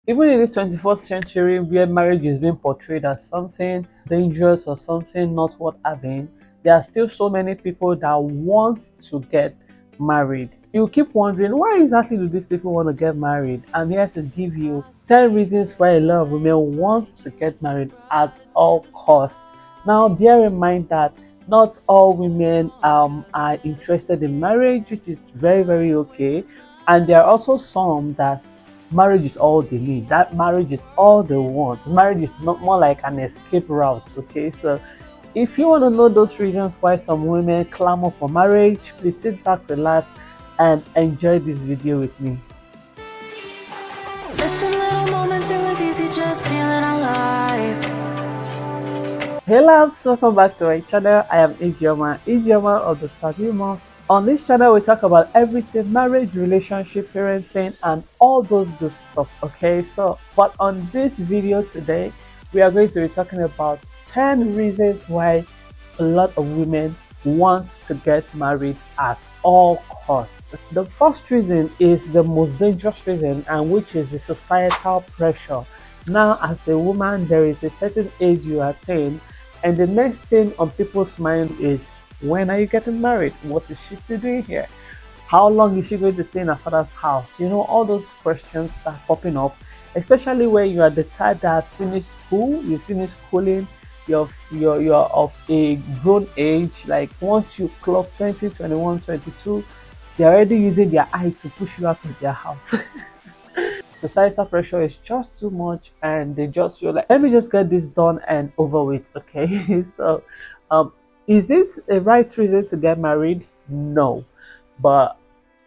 Even in this 21st century where marriage is being portrayed as something dangerous or something not worth having, there are still so many people that want to get married. You keep wondering, why exactly do these people want to get married? I'm here to give you 10 reasons why a lot of women want to get married at all costs. Now bear in mind that not all women are interested in marriage, which is very okay, and there are also some that marriage is all they need, that marriage is all they want. Marriage is not more like an escape route. Okay, so if you want to know those reasons why some women clamor for marriage, please sit back, relax, and enjoy this video with me. Missing little moments, it was easy just feeling alive. Hey lads, welcome back to my channel. I am Ijeoma of the Sabi Moms. On this channel, we talk about everything marriage, relationship, parenting, and all those good stuff. Okay, so but on this video today, we are going to be talking about 10 reasons why a lot of women want to get married at all costs. The first reason is the most dangerous reason, and which is the societal pressure. Now, as a woman, there is a certain age you attain, and the next thing on people's mind is, when are you getting married? What is she still doing here? How long is she going to stay in her father's house? You know, all those questions start popping up, especially when you are the type that finished school, you finish schooling, you're of a grown age. Like once you clock 20, 21, 22, they're already using their eye to push you out of their house. Societal pressure is just too much, and they just feel like, let me just get this done and over with. Okay, so is this a right reason to get married? No, but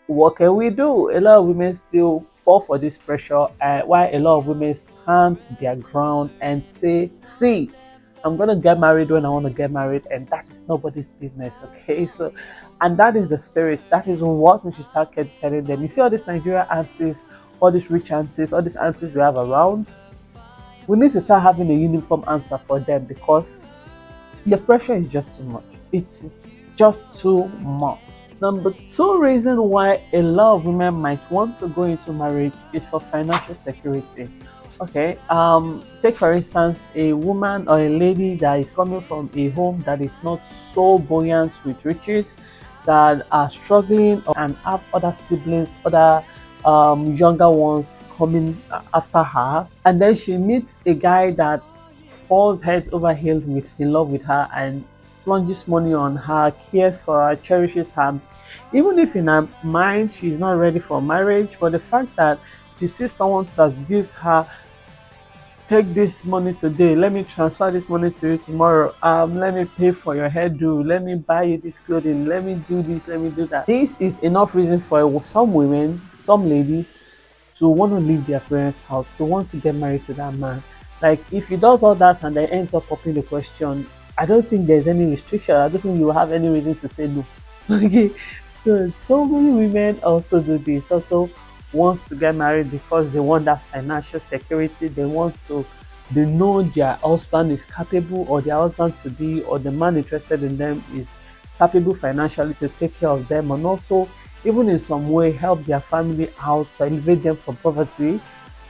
what can we do? A lot of women still fall for this pressure, while a lot of women stand their ground and say, see, I'm gonna get married when I want to get married, and that is nobody's business. Okay, so, and that is the spirit. That is what we should start telling them. You see all these Nigerian aunties, all these rich aunties, all these aunties we have around, we need to start having a uniform answer for them, because the pressure is just too much. It is just too much. Number two reason why a lot of women might want to go into marriage is for financial security. Okay, take for instance a woman or a lady that is coming from a home that is not so buoyant with riches, that are struggling and have other siblings, other younger ones coming after her, and then she meets a guy that falls head over heels in love with her and plunges money on her, cares for her, cherishes her, even if in her mind she's not ready for marriage. But the fact that she sees someone that gives her, take this money today, let me transfer this money to you tomorrow, let me pay for your hairdo, let me buy you this clothing, let me do this, let me do that. This is enough reason for some women, some ladies, to want to leave their parents' house, to want to get married to that man. Like if he does all that and then ends up popping the question, I don't think there's any restriction. I don't think you will have any reason to say no. Okay, so many women also do this, also wants to get married because they want that financial security. They know their husband is capable, or their husband to be, or the man interested in them is capable financially to take care of them, and also even in some way help their family out, to elevate them from poverty.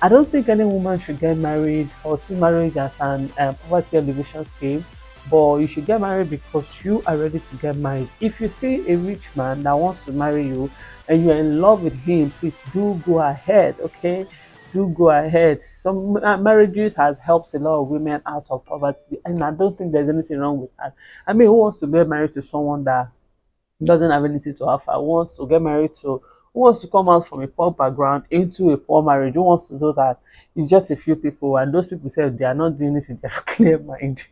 I don't think any woman should get married or see marriage as an poverty elevation scheme, but you should get married because you are ready to get married. If you see a rich man that wants to marry you and you're in love with him, please do go ahead. Okay, do go ahead. Some marriages has helped a lot of women out of poverty, and I don't think there's anything wrong with that. I mean, who wants to get married to someone that doesn't have anything to offer? Who wants to get married to, who wants to come out from a poor background into a poor marriage? Who wants to do that? It's just a few people, and those people say they are not doing it with their clear mind.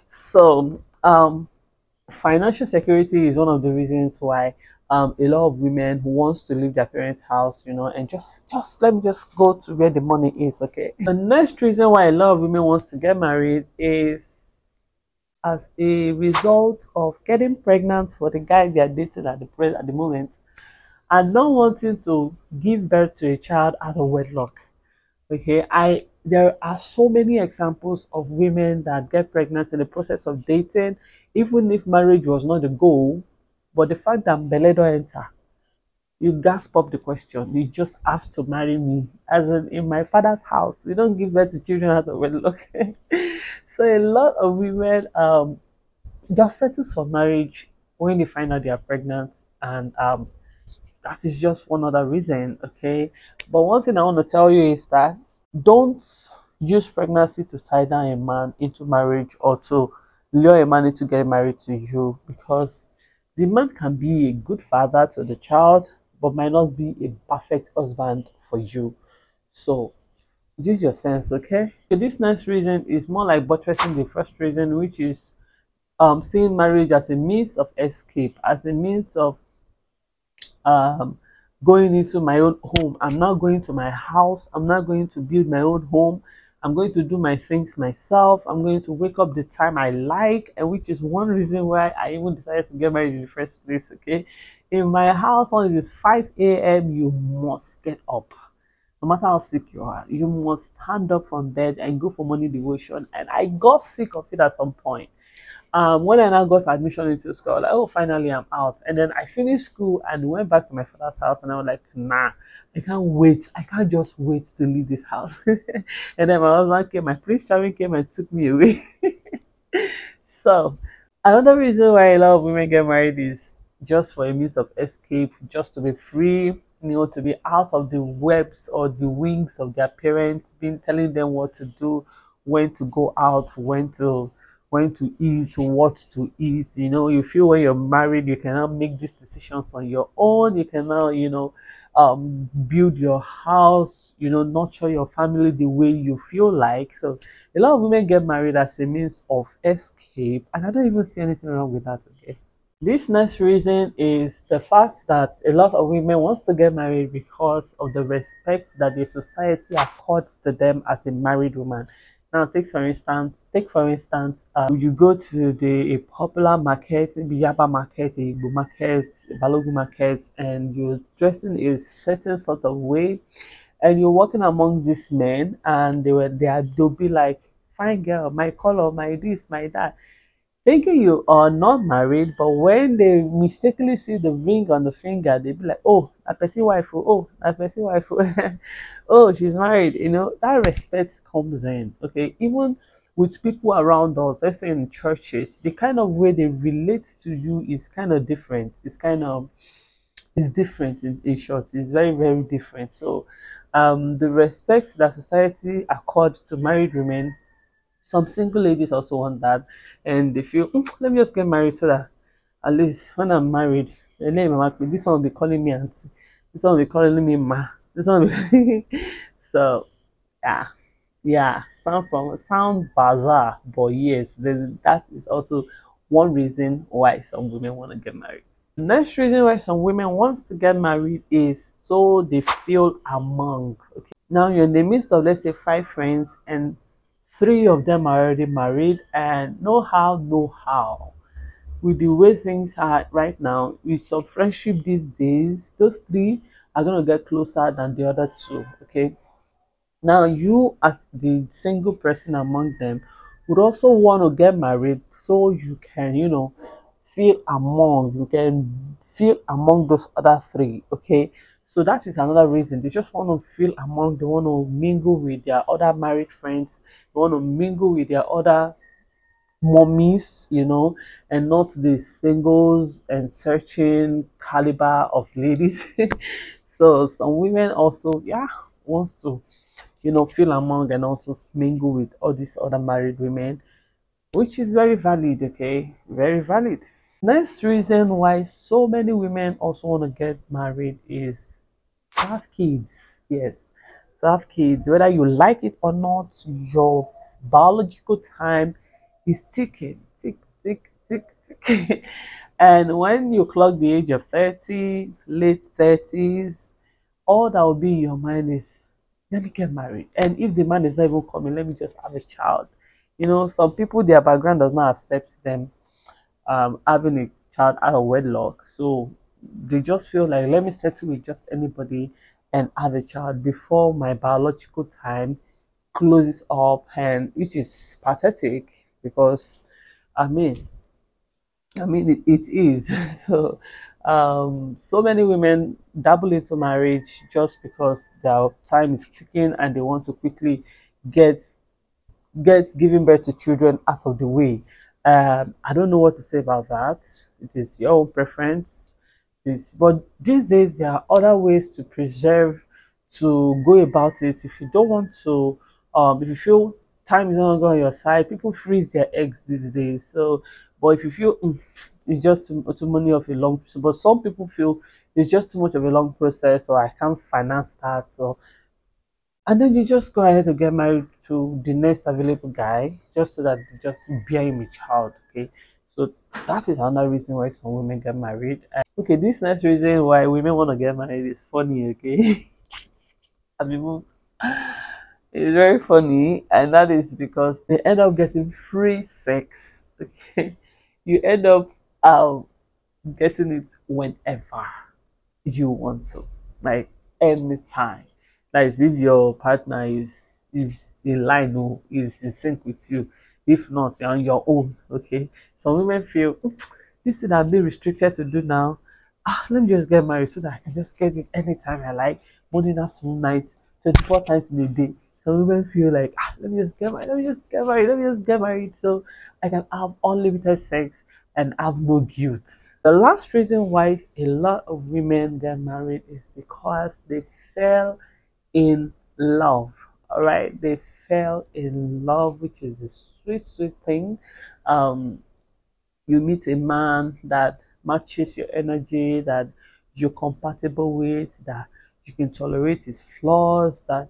So financial security is one of the reasons why a lot of women who wants to leave their parents' house, you know, and just let me just go to where the money is. Okay, the next reason why a lot of women wants to get married is as a result of getting pregnant for the guy they are dating at the moment, and not wanting to give birth to a child out of wedlock. Okay, there are so many examples of women that get pregnant in the process of dating, even if marriage was not the goal, but the fact that belle don't enter, you gasp up the question. You just have to marry me. As in my father's house, we don't give birth to children out of wedlock. So a lot of women just settles for marriage when they find out they are pregnant, and that is just one other reason. Okay, but one thing I want to tell you is that don't use pregnancy to tie down a man into marriage or to lure a man into getting married to you, because the man can be a good father to the child but might not be a perfect husband for you. So use your sense, okay? So this next reason is more like buttressing the first reason, which is seeing marriage as a means of escape, as a means of um, going into my own home. I'm not going to my house. I'm not going to build my own home. I'm going to do my things myself. I'm going to wake up the time I like, and which is one reason why I even decided to get married in the first place. Okay, in my house, once it's 5 a.m., you must get up. No matter how sick you are, you must stand up from bed and go for morning devotion. And I got sick of it at some point. When I now got admission into school, I was like, oh, finally I'm out. And then I finished school and went back to my father's house, and I was like, nah, I can't wait. I can't just wait to leave this house. And then my husband came, my prince charming came and took me away. So another reason why a lot of women get married is just for a means of escape, just to be free, to be out of the webs or the wings of their parents, being telling them what to do, when to go out, when to eat, what to eat. You feel when you're married, you cannot make these decisions on your own. You cannot, build your house, nurture your family the way you feel like. So a lot of women get married as a means of escape, and I don't even see anything wrong with that. Okay. This next reason is the fact that a lot of women wants to get married because of the respect that the society accords to them as a married woman. Now, take for instance, you go to a popular market, maybe Yaba market, a Igbo market, a Balogu market, and you're dressed in a certain sort of way, and you're walking among these men, and they'll be like, fine girl, my color, my this, my that, thinking you are not married. But when they mistakenly see the ring on the finger, they be like, oh, I person wife, oh, I person wife, oh, she's married. That respect comes in. Okay, even with people around us, let's say in churches, the kind of way they relate to you is kind of different. It's different in short. It's very, very different. So the respect that society accord to married women, some single ladies also want that, and they feel, let me just get married so that at least when I'm married, the name this one will be calling me auntie, this one will be calling me ma, this one will be so yeah, yeah, sound bizarre, but yes, that is also one reason why some women want to get married. Next reason why some women wants to get married is so they feel among. Okay, now you're in the midst of, let's say, 5 friends, and 3 of them are already married, and know how with the way things are right now, with some friendship these days, those 3 are going to get closer than the other 2. Okay, now you as the single person among them would also want to get married, so you can, feel among those other 3. Okay, so that is another reason. They just want to feel among, they want to mingle with their other married friends, they want to mingle with their other mommies, and not the singles and searching caliber of ladies. So some women also, yeah, wants to, feel among and also mingle with all these other married women, which is very valid. Okay, very valid. Next reason why so many women also want to get married is to have kids. Yes, to have kids, whether you like it or not, your biological time is ticking, tick, tick, tick, tick. And when you clock the age of 30, late 30s, all that will be in your mind is, let me get married. And if the man is not even coming, let me just have a child. Some people, their background does not accept them having a child out of wedlock. So they just feel like, let me settle with just anybody and have a child before my biological time closes up, and which is pathetic, because I mean it is. So So many women dabble into marriage just because their time is ticking and they want to quickly get giving birth to children out of the way. I don't know what to say about that. It is your own preference. But these days there are other ways to preserve, to go about it. If you don't want to, if you feel time is no longer on your side, people freeze their eggs these days. So, but if you feel it's just too many of a long, but some people feel it's just too much of a long process, or I can't finance that, or and then you just go ahead and get married to the next available guy just so that you just bear him a child. Okay. So that is another reason why some women get married. Okay, this next reason why women want to get married is funny, okay? And people it's very funny, and that is because they end up getting free sex. Okay. You end up getting it whenever you want to, like anytime. That is if your partner is in line or is in sync with you. If not, you're on your own. Okay. Some women feel this thing I'm being restricted to do now. Let me just get married so that I can just get it anytime I like, morning, afternoon, night, 24 times in a day. Some women feel like let me just get married, let me just get married, let me just get married so I can have unlimited sex and have no guilt. The last reason why a lot of women get married is because they fell in love. All right, they fell in love, which is a sweet, sweet thing. Um, you meet a man that matches your energy, that you're compatible with, that you can tolerate his flaws, that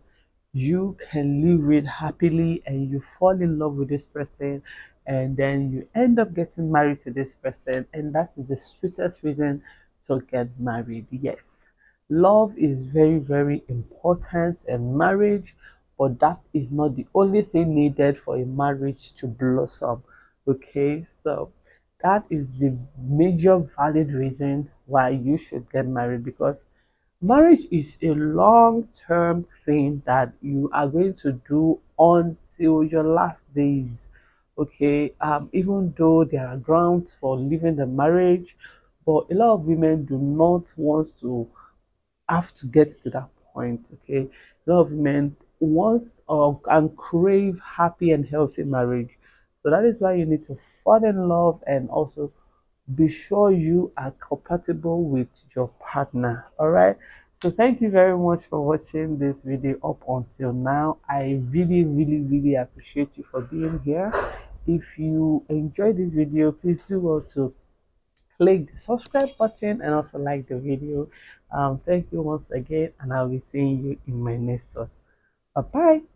you can live with happily, and you fall in love with this person, and then you end up getting married to this person, and that is the sweetest reason to get married. Yes, love is very, very important in marriage, but that is not the only thing needed for a marriage to blossom. Okay, so that is the major valid reason why you should get married, because marriage is a long-term thing that you are going to do until your last days. Okay, even though there are grounds for leaving the marriage, but a lot of women do not want to have to get to that point. Okay, a lot of men want and crave happy and healthy marriage. So that is why you need to fall in love and also be sure you are compatible with your partner. All right, so thank you very much for watching this video up until now. I really, really, really appreciate you for being here. If you enjoyed this video, please do well to click the subscribe button and also like the video. Thank you once again, and I'll be seeing you in my next one. Bye bye.